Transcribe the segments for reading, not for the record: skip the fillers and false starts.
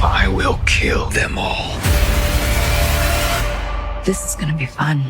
I will kill them all. This is gonna be fun.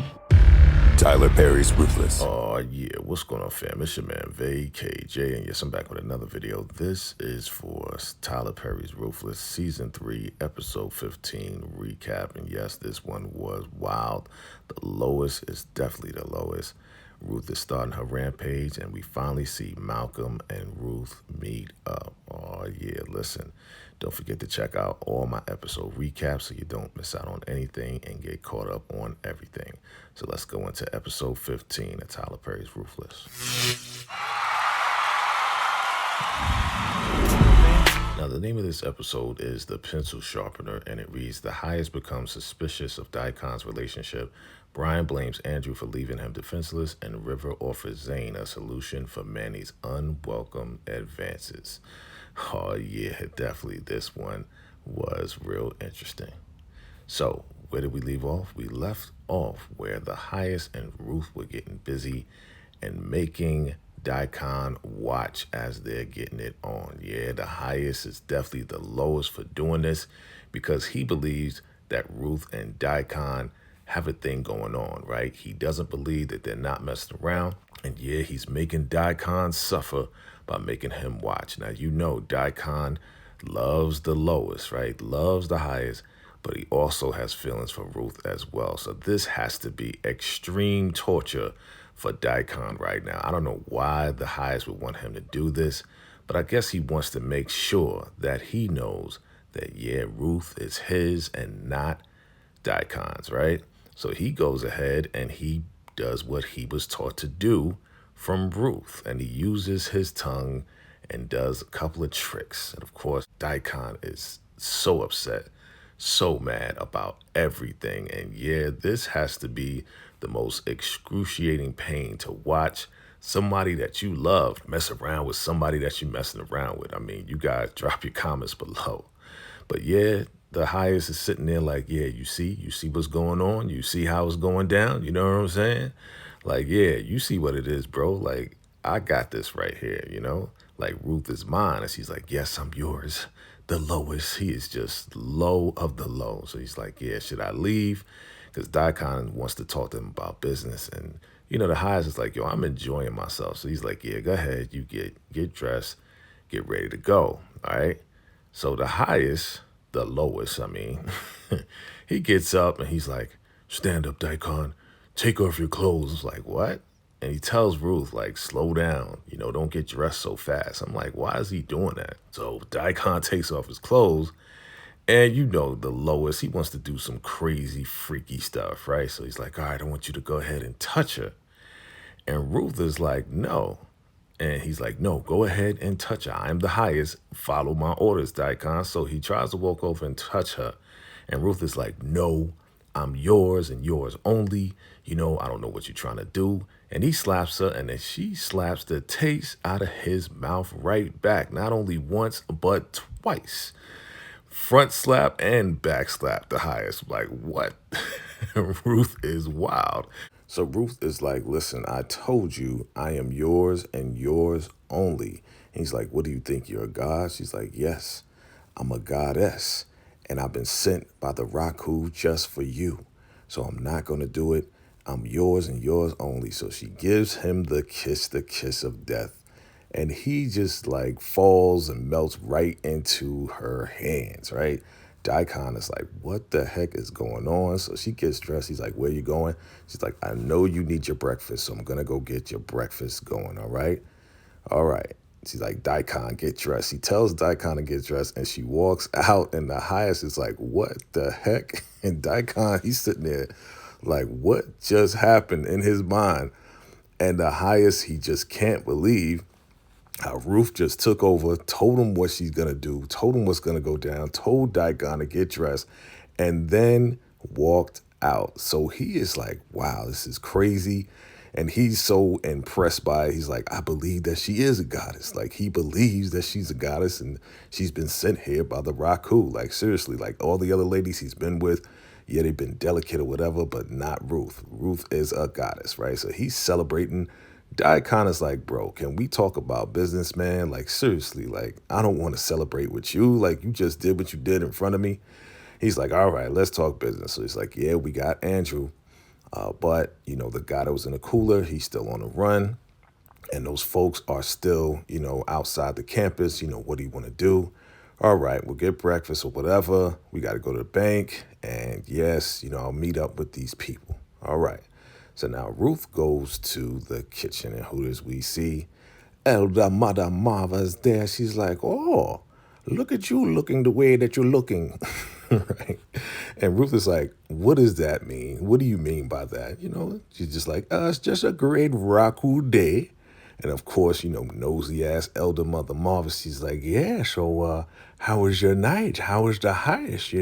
Tyler Perry's Ruthless. Oh yeah, what's going on, fam? It's your man VACAY-JAYTV, and yes, I'm back with another video. This is for Tyler Perry's Ruthless Season 3, Episode 15 recap. And yes, this one was wild. The lowest is definitely the lowest. Ruth is starting her rampage, and we finally see Malcolm and Ruth meet up. Oh yeah, listen. Don't forget to check out all my episode recaps so you don't miss out on anything and get caught up on everything. So let's go into episode 15 of Tyler Perry's Ruthless. Now, the name of this episode is The Pencil Sharpener, and it reads, the highest becomes suspicious of Daikon's relationship. Brian blames Andrew for leaving him defenseless, and River offers Zhane a solution for Manny's unwelcome advances. Oh yeah, definitely this one was real interesting. So where did we leave off? We left off where the highest and Ruth were getting busy and making Daikon watch as they're getting it on. Yeah, the highest is definitely the lowest for doing this because he believes that Ruth and Daikon have a thing going on, right? He doesn't believe that they're not messing around. And yeah, he's making Daikon suffer by making him watch. Now, you know Daikon loves the lowest, right? Loves the highest, but he also has feelings for Ruth as well. So this has to be extreme torture for Daikon right now. I don't know why the highest would want him to do this, but I guess he wants to make sure that he knows that, yeah, Ruth is his and not Daikon's, right? So he goes ahead and he does what he was taught to do from Ruth, and he uses his tongue and does a couple of tricks. And of course, Daikon is so upset, so mad about everything. And yeah, this has to be the most excruciating pain to watch somebody that you love mess around with somebody that you're messing around with. I mean, you guys drop your comments below. But yeah, the highest is sitting there like, yeah, you see what's going on? You see how it's going down? You know what I'm saying? Like, yeah, you see what it is, bro. Like, I got this right here, you know? Like, Ruth is mine. And she's like, yes, I'm yours. The lowest. He is just low of the low. So he's like, yeah, should I leave? Because Daikon wants to talk to him about business. And, you know, the highest is like, yo, I'm enjoying myself. So he's like, yeah, go ahead. You get dressed, get ready to go. All right? So the highest, the lowest, I mean, he gets up and he's like, stand up, Daikon. Take off your clothes. It's like, what? And he tells Ruth, like, slow down. You know, don't get dressed so fast. I'm like, why is he doing that? So Daikon takes off his clothes. And you know the lowest, he wants to do some crazy, freaky stuff, right? So he's like, all right, I want you to go ahead and touch her. And Ruth is like, no. And he's like, no, go ahead and touch her. I'm the highest. Follow my orders, Daikon. So he tries to walk over and touch her. And Ruth is like, no, I'm yours and yours only. You know, I don't know what you're trying to do. And he slaps her, and then she slaps the taste out of his mouth right back. Not only once, but twice. Front slap and back slap, the highest. Like, what? Ruth is wild. So Ruth is like, listen, I told you I am yours and yours only. And he's like, what do you think? You're a god? She's like, yes, I'm a goddess. And I've been sent by the Raku just for you. So I'm not going to do it. I'm yours and yours only. So she gives him the kiss of death. And he just like falls and melts right into her hands, right? Daikon is like, what the heck is going on? So she gets dressed. He's like, where you going? She's like, I know you need your breakfast, so I'm going to go get your breakfast going, all right? All right. She's like, Daikon, get dressed. He tells Daikon to get dressed, and she walks out, and the highest is like, what the heck? And Daikon, he's sitting there like, what just happened in his mind? And the highest, he just can't believe how Ruth just took over, told him what she's going to do, told him what's going to go down, told Daikon to get dressed, and then walked out. So he is like, wow, this is crazy. And he's so impressed by it. He's like, I believe that she is a goddess. Like, he believes that she's a goddess and she's been sent here by the Raku. Like, seriously, like all the other ladies he's been with, yeah, they've been delicate or whatever, but not Ruth. Ruth is a goddess, right? So he's celebrating Daikon is like, bro, can we talk about business, man? Like, seriously, like, I don't want to celebrate with you. Like, you just did what you did in front of me. He's like, all right, let's talk business. So he's like, yeah, we got Andrew. But, the guy that was in the cooler, he's still on the run. And those folks are still, outside the campus. What do you want to do? All right, we'll get breakfast or whatever. We got to go to the bank. And yes, I'll meet up with these people. All right. So now Ruth goes to the kitchen, and who does we see? Elder Mother Marva's there. She's like, oh, look at you looking the way that you're looking. Right? And Ruth is like, what does that mean? What do you mean by that? She's just like, it's just a great Raku day. And of course, nosy ass Elder Mother Marva, she's like, yeah, so how was your night? How was the highest,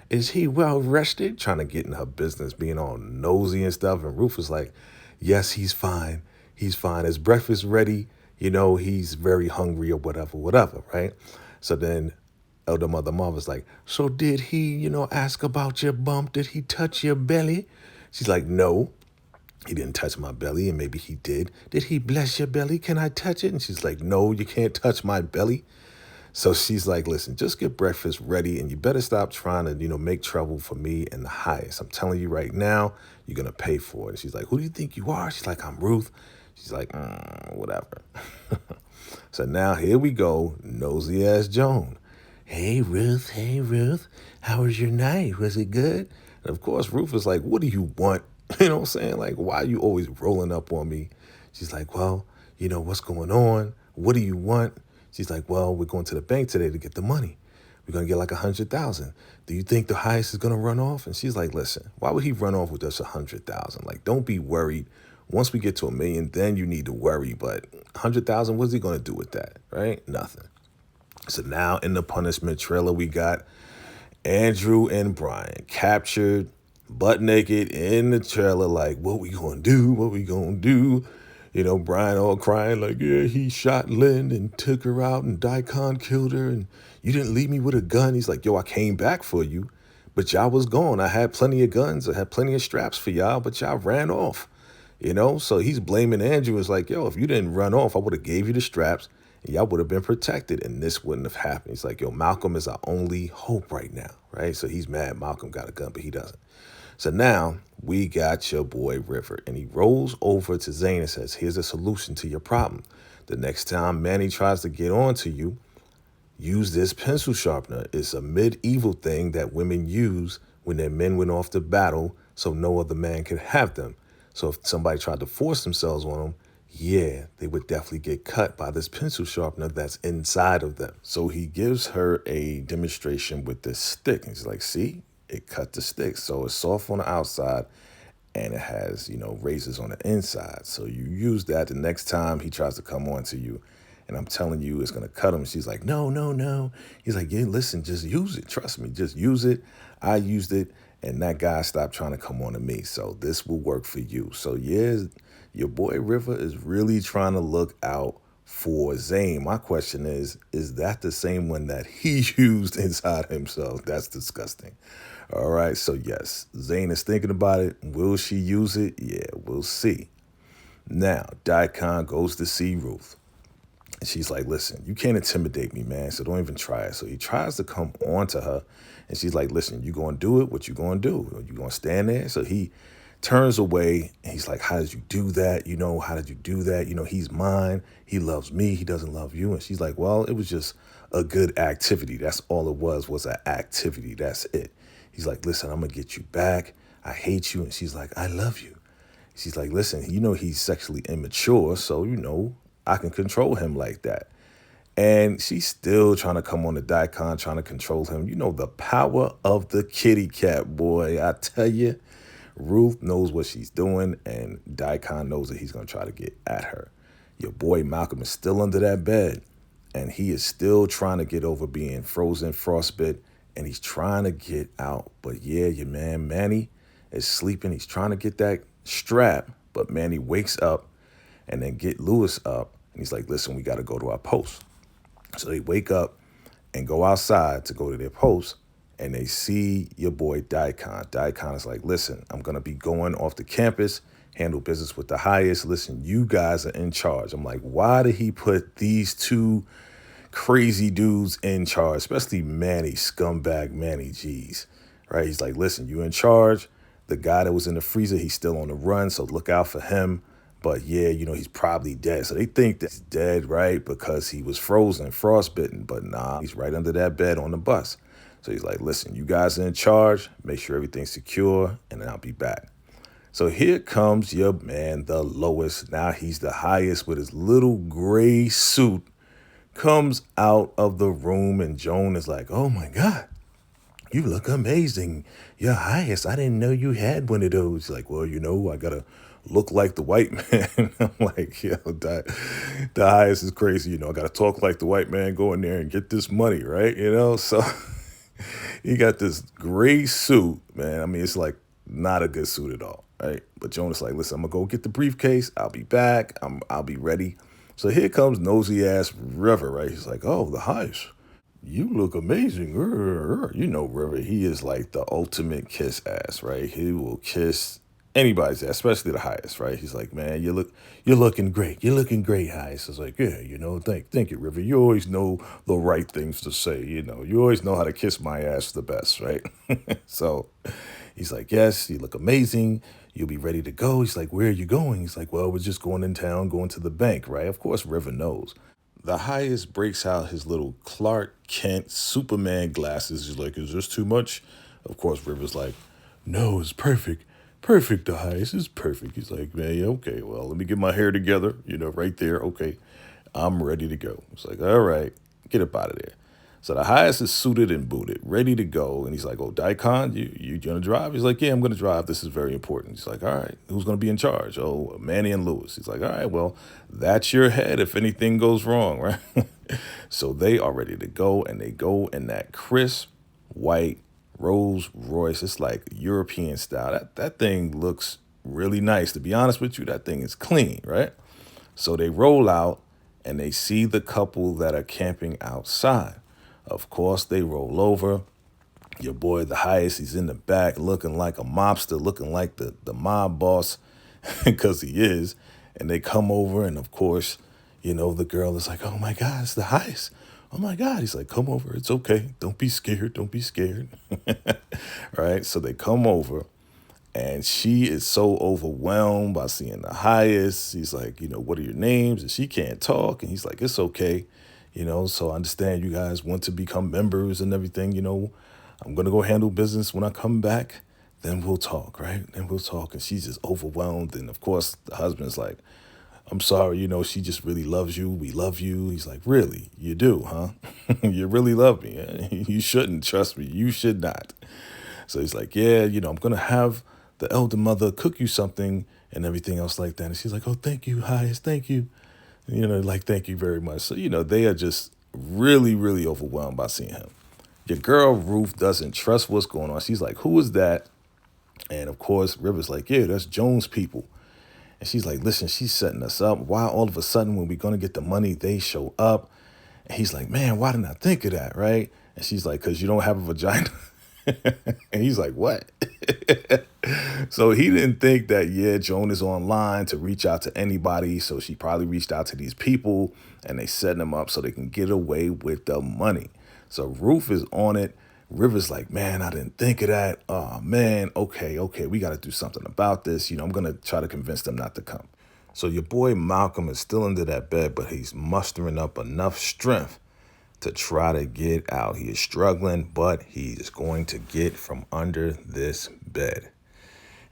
Is he well rested? Trying to get in her business, being all nosy and stuff. And Ruth is like, yes, he's fine. He's fine. Is breakfast ready? He's very hungry or whatever, right? So then Elder Mother Marva's like, so did he, ask about your bump? Did he touch your belly? She's like, no. He didn't touch my belly, and maybe he did. Did he bless your belly? Can I touch it? And she's like, no, you can't touch my belly. So she's like, listen, just get breakfast ready, and you better stop trying to, make trouble for me and the highest. I'm telling you right now, you're going to pay for it. And she's like, who do you think you are? She's like, I'm Ruth. She's like, whatever. So now here we go, nosy ass Joan. Hey, Ruth. How was your night? Was it good? And of course, Ruth is like, what do you want? You know what I'm saying? Like, why are you always rolling up on me? She's like, well, what's going on? What do you want? She's like, well, we're going to the bank today to get the money. We're going to get like 100,000. Do you think the highest is going to run off? And she's like, listen, why would he run off with just 100,000? Like, don't be worried. Once we get to 1 million, then you need to worry. But 100,000, what's he going to do with that? Right? Nothing. So now in the punishment trailer, we got Andrew and Brian captured butt naked in the trailer, like, what we gonna do? What we gonna do? Brian all crying like, yeah, he shot Lynn and took her out, and Daikon killed her, and you didn't leave me with a gun. He's like, yo, I came back for you, but y'all was gone. I had plenty of guns. I had plenty of straps for y'all, but y'all ran off. So he's blaming Andrew. It's like, yo, if you didn't run off, I would have gave you the straps, and y'all would have been protected, and this wouldn't have happened. He's like, yo, Malcolm is our only hope right now, right? So he's mad Malcolm got a gun, but he doesn't. So now we got your boy River, and he rolls over to Zhane and says, here's a solution to your problem. The next time Manny tries to get on to you, use this pencil sharpener. It's a medieval thing that women use when their men went off to battle so no other man could have them. So if somebody tried to force themselves on them, yeah, they would definitely get cut by this pencil sharpener that's inside of them. So he gives her a demonstration with this stick. And he's like, see, it cut the stick. So it's soft on the outside and it has, razors on the inside. So you use that the next time he tries to come on to you. And I'm telling you, it's going to cut him. She's like, no. He's like, yeah, listen, just use it. Trust me, just use it. I used it. And that guy stopped trying to come on to me. So this will work for you. So yeah, your boy River is really trying to look out for Zhane. My question is that the same one that he used inside himself? That's disgusting. All right. So yes, Zhane is thinking about it. Will she use it? Yeah, we'll see. Now, Daikon goes to see Ruth. And she's like, listen, you can't intimidate me, man, so don't even try it. So he tries to come on to her, and she's like, listen, you going to do it? What you going to do? You going to stand there? So he turns away, and he's like, how did you do that? How did you do that? He's mine. He loves me. He doesn't love you. And she's like, well, it was just a good activity. That's all it was an activity. That's it. He's like, listen, I'm going to get you back. I hate you. And she's like, I love you. She's like, listen, he's sexually immature, so, I can control him like that. And she's still trying to come on to Daikon, trying to control him. The power of the kitty cat, boy. I tell you, Ruth knows what she's doing, and Daikon knows that he's going to try to get at her. Your boy Malcolm is still under that bed, and he is still trying to get over being frozen, frostbit, and he's trying to get out. But yeah, your man Manny is sleeping. He's trying to get that strap, but Manny wakes up and then get Lewis up. And he's like, listen, we got to go to our post. So they wake up and go outside to go to their post, and they see your boy Daikon. Daikon is like, listen, I'm going to be going off the campus. handle business with the highest. Listen, you guys are in charge. I'm like, why did he put these two crazy dudes in charge, especially Manny, scumbag Manny G's, right? He's like, listen, you in charge. The guy that was in the freezer, he's still on the run, so look out for him. But yeah, he's probably dead. So they think that he's dead, right? Because he was frozen, frostbitten. But nah, he's right under that bed on the bus. So he's like, listen, you guys are in charge. Make sure everything's secure, and then I'll be back. So here comes your man, the lowest. Now he's the highest with his little gray suit. Comes out of the room, and Joan is like, oh my God, you look amazing. Your highest, I didn't know you had one of those. Like, well, I got to look like the white man. I'm like, the highest is crazy. I got to talk like the white man, go in there and get this money, right? So he got this gray suit, man. I mean, it's like not a good suit at all, right? But Joan is like, listen, I'm going to go get the briefcase. I'll be back. I'll be ready. So here comes nosy ass River, right? He's like, oh, the highest. You look amazing. River, he is like the ultimate kiss ass, right? He will kiss anybody's ass, especially the highest, right? He's like, man, you're looking great. You're looking great, highest. It's like, yeah, thank you, River. You always know the right things to say, You always know how to kiss my ass the best, right? So he's like, yes, you look amazing. You'll be ready to go. He's like, where are you going? He's like, well, we're just going in town, going to the bank, right? Of course, River knows. The highest breaks out his little Clark Kent Superman glasses. He's like, is this too much? Of course, River's like, no, it's perfect. Perfect, the highest is perfect. He's like, man, okay, well, let me get my hair together, right there. Okay, I'm ready to go. It's like, all right, get up out of there. So the highest is suited and booted, ready to go. And he's like, oh, Daikon, you going to drive? He's like, yeah, I'm going to drive. This is very important. He's like, all right, who's going to be in charge? Oh, Manny and Lewis. He's like, all right, well, that's your head if anything goes wrong, right? So they are ready to go, and they go in that crisp white Rolls Royce. It's like European style. That thing looks really nice. To be honest with you, that thing is clean, right? So they roll out, and they see the couple that are camping outside. Of course, they roll over. Your boy, the highest, he's in the back looking like a mobster, looking like the mob boss, because he is. And they come over, and of course, the girl is like, oh my God, it's the highest. Oh my God. He's like, come over. It's okay. Don't be scared. Don't be scared. Right? So they come over, and she is so overwhelmed by seeing the highest. He's like, what are your names? And she can't talk. And he's like, it's okay. So I understand you guys want to become members and everything, I'm going to go handle business when I come back. Then we'll talk, right? Then we'll talk. And she's just overwhelmed. And of course, the husband's like, I'm sorry, she just really loves you. We love you. He's like, really? You do, huh? You really love me. You shouldn't, trust me. You should not. So he's like, yeah, I'm going to have the elder mother cook you something and everything else like that. And she's like, oh, thank you, highest. Thank you. Thank you very much. So, they are just really, really overwhelmed by seeing him. Your girl, Ruth, doesn't trust what's going on. She's like, who is that? And, of course, River's like, yeah, that's Jones' people. And she's like, listen, she's setting us up. Why all of a sudden when we're going to get the money, they show up? And he's like, man, why didn't I think of that, right? And she's like, because you don't have a vagina. And he's like, what? So he didn't think that, yeah, Joan is online to reach out to anybody. So she probably reached out to these people, and they set them up so they can get away with the money. So Ruth is on it. River's like, man, I didn't think of that. Oh, man. Okay, we got to do something about this. I'm going to try to convince them not to come. So your boy Malcolm is still under that bed, but he's mustering up enough strength to try to get out. He is struggling, but he is going to get from under this bed.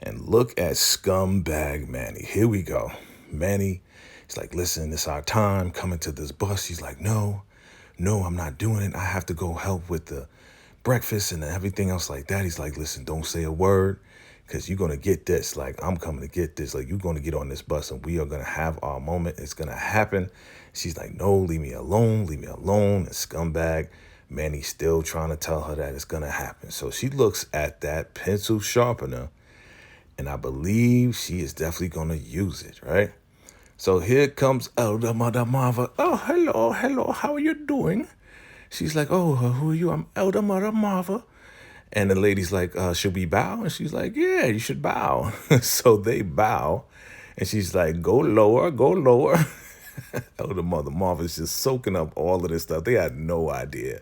And look at scumbag Manny. Here we go. Manny, he's like, listen, it's our time coming to this bus. He's like, no, I'm not doing it. I have to go help with the breakfast and everything else like that. He's like, listen, don't say a word, because you're going to get this. Like, I'm coming to get this. Like, you're going to get on this bus, and we are going to have our moment. It's going to happen. She's like, no, leave me alone. Leave me alone. And scumbag Manny's still trying to tell her that it's going to happen. So she looks at that pencil sharpener, and I believe she is definitely going to use it, right? So here comes Elder Mother Marva. Oh, hello. How are you doing? She's like, oh, who are you? I'm Elder Mother Marva. And the lady's like, should we bow? And she's like, yeah, you should bow. So they bow. And she's like, go lower, go lower. Elder Mother Martha's just soaking up all of this stuff. They had no idea.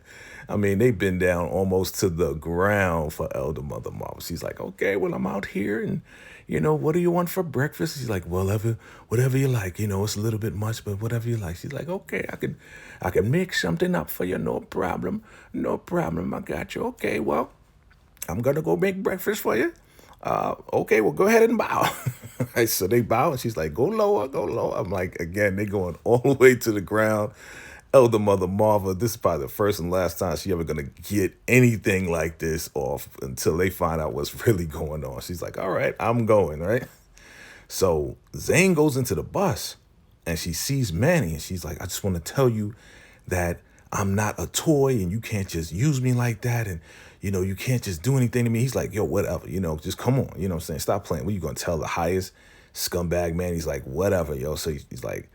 I mean, they've been down almost to the ground for Elder Mother Martha. She's like, okay, well, I'm out here and, what do you want for breakfast? She's like, well, whatever you like. It's a little bit much, but whatever you like. She's like, okay, I can make something up for you. No problem. No problem. I got you. Okay, well, I'm going to go make breakfast for you. Okay, well, go ahead and bow. Right, so they bow, and she's like, go lower, go lower. I'm like, again, they going all the way to the ground. Elder Mother Marva, this is probably the first and last time she ever going to get anything like this off until they find out what's really going on. She's like, all right, I'm going, right? So Zane goes into the bus, and she sees Manny, and she's like, I just want to tell you that I'm not a toy, and you can't just use me like that, and you can't just do anything to me. He's like, yo, whatever, just come on, what I'm saying? Stop playing. What are you going to tell the highest scumbag man? He's like, whatever, yo. So he's like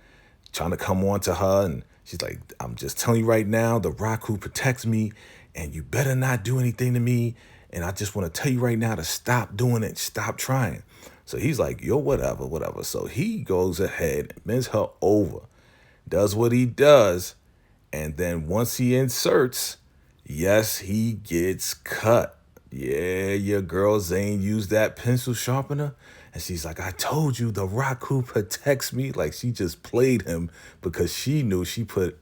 trying to come on to her, and she's like, I'm just telling you right now, the rock who protects me, and you better not do anything to me, and I just want to tell you right now to stop doing it, stop trying. So he's like, yo, whatever, whatever. So he goes ahead, bends her over, does what he does, and then once he inserts, yes, he gets cut. Yeah, your girl Zane used that pencil sharpener. And she's like, I told you, the rock who protects me. Like, she just played him because she knew she put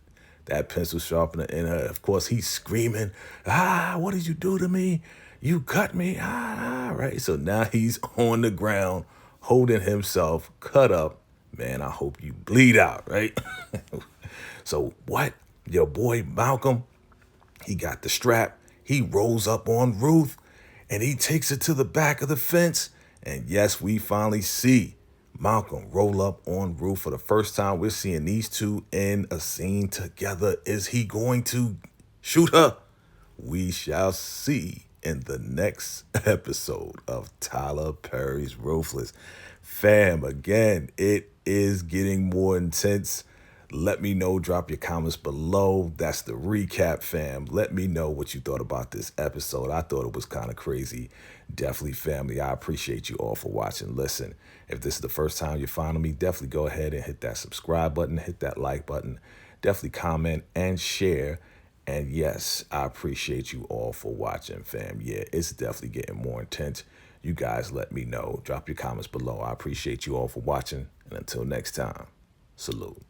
that pencil sharpener in her. Of course, he's screaming, what did you do to me? You cut me, right? So now he's on the ground, holding himself, cut up. Man, I hope you bleed out, right? So what? Your boy Malcolm, he got the strap. He rolls up on Ruth, and he takes her to the back of the fence. And yes, we finally see Malcolm roll up on Ruth for the first time. We're seeing these two in a scene together. Is he going to shoot her? We shall see in the next episode of Tyler Perry's Ruthless. Fam, again, it is getting more intense. Let me know. Drop your comments below. That's the recap, fam. Let me know what you thought about this episode. I thought it was kind of crazy. Definitely, family. I appreciate you all for watching. Listen, if this is the first time you're finding me, definitely go ahead and hit that subscribe button, hit that like button. Definitely comment and share. And yes, I appreciate you all for watching, fam. Yeah, it's definitely getting more intense. You guys let me know. Drop your comments below. I appreciate you all for watching. And until next time, salute.